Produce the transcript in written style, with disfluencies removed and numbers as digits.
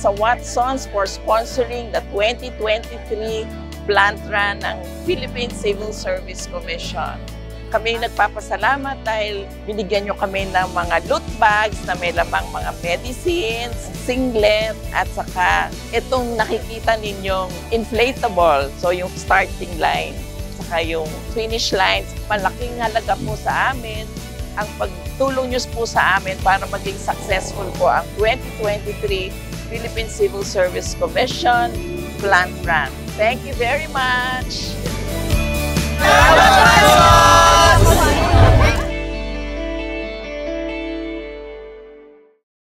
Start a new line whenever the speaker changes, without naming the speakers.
sa Watsons for sponsoring the 2023 plant run ng Philippine Civil Service Commission. Kami nagpapasalamat dahil binigyan nyo kami ng mga loot bags na may lamang mga medicines, singlet, at saka itong nakikita ninyong inflatable, so yung starting line, saka yung finish lines. Malaking halaga po sa amin ang pagtulong nyo po sa amin para maging successful po ang 2023 Philippine Civil Service Commission Plant Run. Thank you very much!